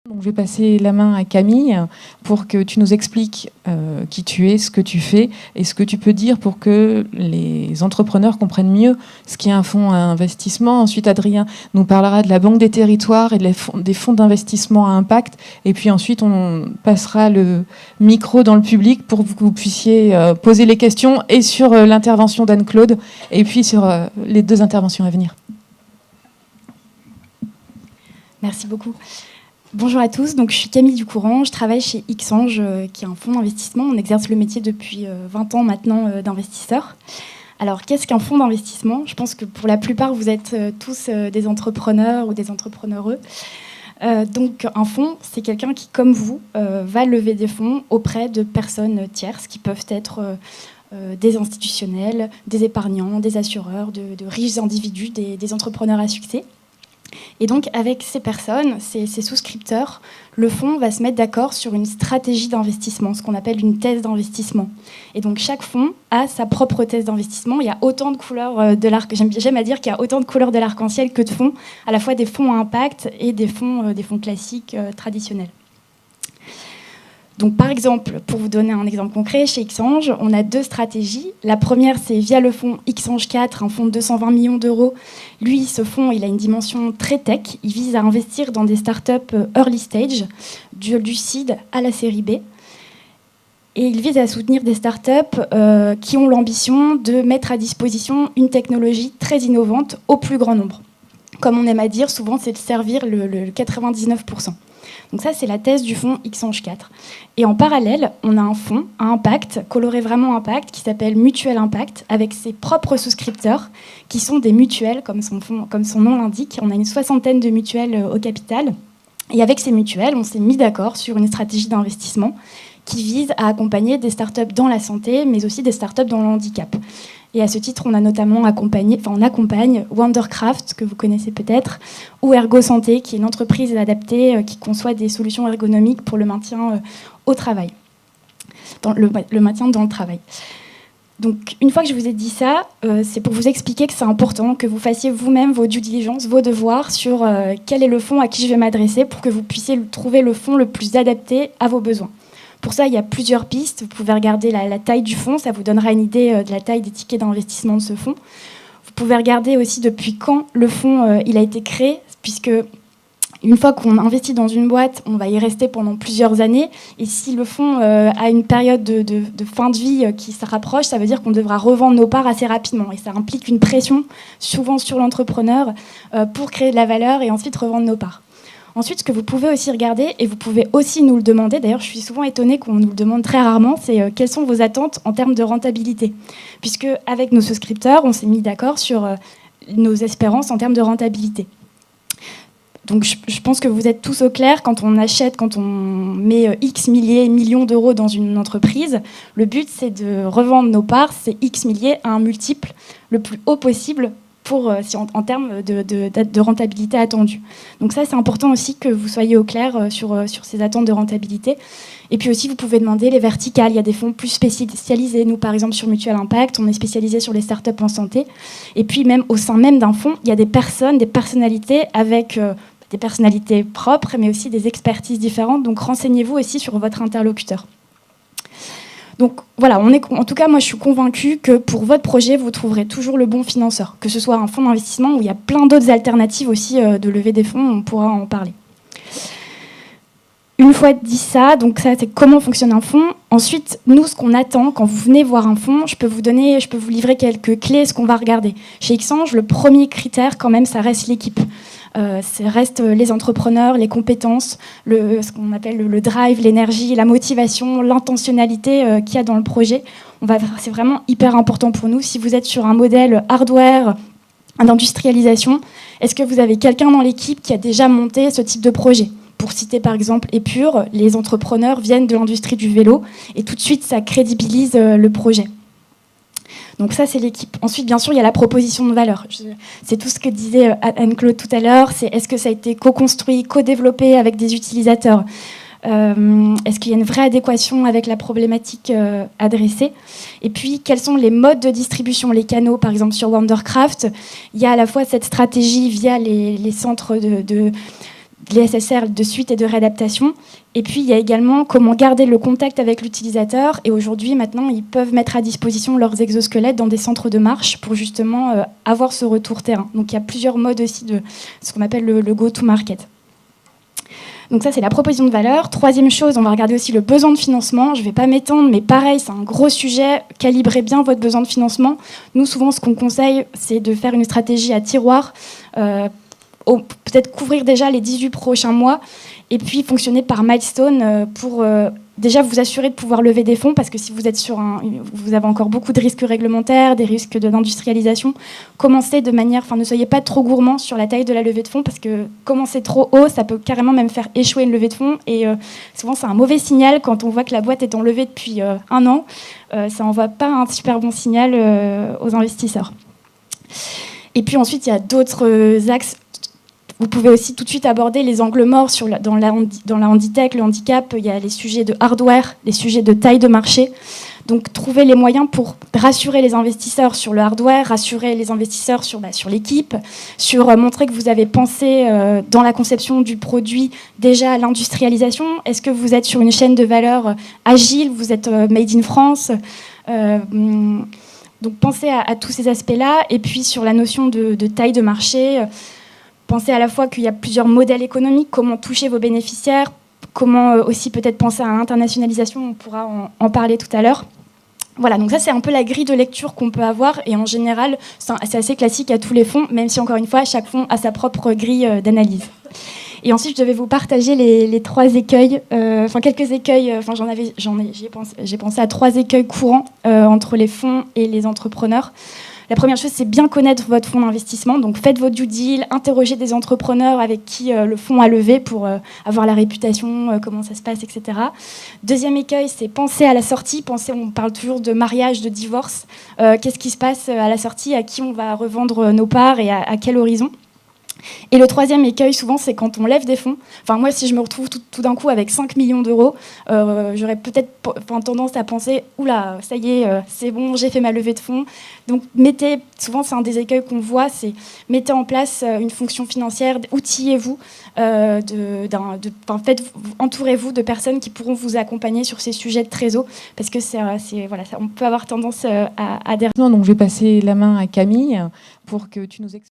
Donc, je vais passer la main à Camille pour que tu nous expliques qui tu es, ce que tu fais et ce que tu peux dire pour que les entrepreneurs comprennent mieux ce qu'est un fonds à investissement. Ensuite, Adrien nous parlera de la Banque des territoires et des fonds d'investissement à impact. Et puis ensuite, on passera le micro dans le public pour que vous puissiez poser les questions et sur l'intervention d'Anne-Claude et puis sur les deux interventions à venir. Merci beaucoup. Bonjour à tous, donc je suis Camille Ducourant, je travaille chez Xange, qui est un fonds d'investissement. On exerce le métier depuis 20 ans maintenant d'investisseur. Alors, qu'est-ce qu'un fonds d'investissement ? Je pense que pour la plupart, vous êtes tous des entrepreneurs ou des entrepreneureux. Donc, un fonds, c'est quelqu'un qui, comme vous, va lever des fonds auprès de personnes tierces qui peuvent être des institutionnels, des épargnants, des assureurs, de riches individus, des entrepreneurs à succès. Et donc, avec ces personnes, ces souscripteurs, le fonds va se mettre d'accord sur une stratégie d'investissement, ce qu'on appelle une thèse d'investissement. Et donc, chaque fonds a sa propre thèse d'investissement. Il y a autant de couleurs de l'arc. J'aime à dire qu'il y a autant de couleurs de l'arc-en-ciel que de fonds, à la fois des fonds à impact et des fonds classiques traditionnels. Donc, par exemple, pour vous donner un exemple concret, chez Xange, on a deux stratégies. La première, c'est via le fonds Xange 4, un fonds de 220 millions d'euros. Lui, ce fonds, il a une dimension très tech. Il vise à investir dans des startups early stage, du seed à la série B. Et il vise à soutenir des startups qui ont l'ambition de mettre à disposition une technologie très innovante au plus grand nombre. Comme on aime à dire, souvent, c'est de servir le 99%. Donc ça, c'est la thèse du fonds Xange 4. Et en parallèle, on a un fonds à impact, coloré vraiment impact, qui s'appelle Mutuel Impact, avec ses propres souscripteurs, qui sont des mutuelles, comme son nom l'indique. On a une 60aine de mutuelles au capital. Et avec ces mutuelles, on s'est mis d'accord sur une stratégie d'investissement qui vise à accompagner des startups dans la santé, mais aussi des startups dans le handicap. Et à ce titre, on accompagne Wondercraft, que vous connaissez peut-être, ou Ergo Santé, qui est une entreprise adaptée qui conçoit des solutions ergonomiques pour le maintien au travail, le maintien dans le travail. Donc, une fois que je vous ai dit ça, c'est pour vous expliquer que c'est important que vous fassiez vous-même vos due diligence, vos devoirs sur quel est le fonds à qui je vais m'adresser pour que vous puissiez trouver le fonds le plus adapté à vos besoins. Pour ça, il y a plusieurs pistes. Vous pouvez regarder la taille du fonds, ça vous donnera une idée de la taille des tickets d'investissement de ce fonds. Vous pouvez regarder aussi depuis quand le fonds il a été créé, puisque une fois qu'on investit dans une boîte, on va y rester pendant plusieurs années. Et si le fonds a une période de fin de vie qui se rapproche, ça veut dire qu'on devra revendre nos parts assez rapidement. Et ça implique une pression, souvent sur l'entrepreneur, pour créer de la valeur et ensuite revendre nos parts. Ensuite, ce que vous pouvez aussi regarder, et vous pouvez aussi nous le demander, d'ailleurs je suis souvent étonnée qu'on nous le demande très rarement, c'est quelles sont vos attentes en termes de rentabilité. Puisque avec nos souscripteurs, on s'est mis d'accord sur nos espérances en termes de rentabilité. Donc je pense que vous êtes tous au clair, quand on met X millions d'euros dans une entreprise, le but c'est de revendre nos parts, c'est X milliers à un multiple le plus haut possible en termes de rentabilité attendue. Donc ça, c'est important aussi que vous soyez au clair sur ces attentes de rentabilité. Et puis aussi, vous pouvez demander les verticales. Il y a des fonds plus spécialisés. Nous, par exemple, sur Mutuel Impact, on est spécialisé sur les startups en santé. Et puis même au sein même d'un fonds, il y a des personnalités avec des personnalités propres, mais aussi des expertises différentes. Donc renseignez-vous aussi sur votre interlocuteur. Donc voilà, en tout cas, moi je suis convaincue que pour votre projet, vous trouverez toujours le bon financeur, que ce soit un fonds d'investissement où il y a plein d'autres alternatives aussi de lever des fonds, on pourra en parler. Une fois dit ça, donc ça c'est comment fonctionne un fonds. Ensuite, nous, ce qu'on attend quand vous venez voir un fonds, je peux vous livrer quelques clés, ce qu'on va regarder. Chez Xange, le premier critère quand même, ça reste l'équipe. Ça reste les entrepreneurs, les compétences, ce qu'on appelle le drive, l'énergie, la motivation, l'intentionnalité qu'il y a dans le projet. C'est vraiment hyper important pour nous. Si vous êtes sur un modèle hardware, d'industrialisation, est-ce que vous avez quelqu'un dans l'équipe qui a déjà monté ce type de projet ? Pour citer par exemple Épure, les entrepreneurs viennent de l'industrie du vélo et tout de suite ça crédibilise le projet. Donc ça, c'est l'équipe. Ensuite, bien sûr, il y a la proposition de valeur. C'est tout ce que disait Anne-Claude tout à l'heure. C'est est-ce que ça a été co-construit, co-développé avec des utilisateurs ? Est-ce qu'il y a une vraie adéquation avec la problématique adressée ? Et puis, quels sont les modes de distribution, les canaux ? Par exemple, sur Wondercraft, il y a à la fois cette stratégie via les centres les SSR de suite et de réadaptation. Et puis, il y a également comment garder le contact avec l'utilisateur. Et aujourd'hui, maintenant, ils peuvent mettre à disposition leurs exosquelettes dans des centres de marche pour justement avoir ce retour terrain. Donc, il y a plusieurs modes aussi de ce qu'on appelle le go-to-market. Donc ça, c'est la proposition de valeur. Troisième chose, on va regarder aussi le besoin de financement. Je ne vais pas m'étendre, mais pareil, c'est un gros sujet. Calibrez bien votre besoin de financement. Nous, souvent, ce qu'on conseille, c'est de faire une stratégie à tiroir, peut-être couvrir déjà les 18 prochains mois, et puis fonctionner par milestone pour déjà vous assurer de pouvoir lever des fonds, parce que si vous êtes vous avez encore beaucoup de risques réglementaires, des risques d'industrialisation, commencez de manière, ne soyez pas trop gourmand sur la taille de la levée de fonds, parce que commencer trop haut, ça peut carrément même faire échouer une levée de fonds, et souvent c'est un mauvais signal quand on voit que la boîte est en levée depuis 1 an, ça n'envoie pas un super bon signal aux investisseurs. Et puis ensuite, il y a d'autres axes. Vous pouvez aussi tout de suite aborder les angles morts dans la handitech, le handicap. Il y a les sujets de hardware, les sujets de taille de marché. Donc, trouver les moyens pour rassurer les investisseurs sur le hardware, rassurer les investisseurs sur l'équipe, sur montrer que vous avez pensé dans la conception du produit déjà à l'industrialisation. Est-ce que vous êtes sur une chaîne de valeur agile, vous êtes made in France donc, pensez à tous ces aspects-là. Et puis, sur la notion de taille de marché, pensez à la fois qu'il y a plusieurs modèles économiques, comment toucher vos bénéficiaires, comment aussi peut-être penser à l'internationalisation, on pourra en parler tout à l'heure. Voilà, donc ça c'est un peu la grille de lecture qu'on peut avoir, et en général c'est assez classique à tous les fonds, même si encore une fois chaque fonds a sa propre grille d'analyse. Et ensuite je devais vous partager les 3 écueils, quelques écueils, j'ai pensé à 3 écueils courants entre les fonds et les entrepreneurs. La première chose, c'est bien connaître votre fonds d'investissement. Donc, faites votre due deal, interrogez des entrepreneurs avec qui le fonds a levé pour avoir la réputation, comment ça se passe, etc. Deuxième écueil, c'est penser à la sortie. On parle toujours de mariage, de divorce. Qu'est-ce qui se passe à la sortie? À qui on va revendre nos parts et à quel horizon? Et le troisième écueil, souvent, c'est quand on lève des fonds. Moi, si je me retrouve tout d'un coup avec 5 millions d'euros, j'aurais peut-être tendance à penser « Oula, ça y est, c'est bon, j'ai fait ma levée de fonds ». Donc, souvent, c'est un des écueils qu'on voit, c'est mettez en place une fonction financière, outillez-vous, entourez-vous de personnes qui pourront vous accompagner sur ces sujets de trésor, parce que on peut avoir tendance à... Donc, je vais passer la main à Camille pour que tu nous expliques.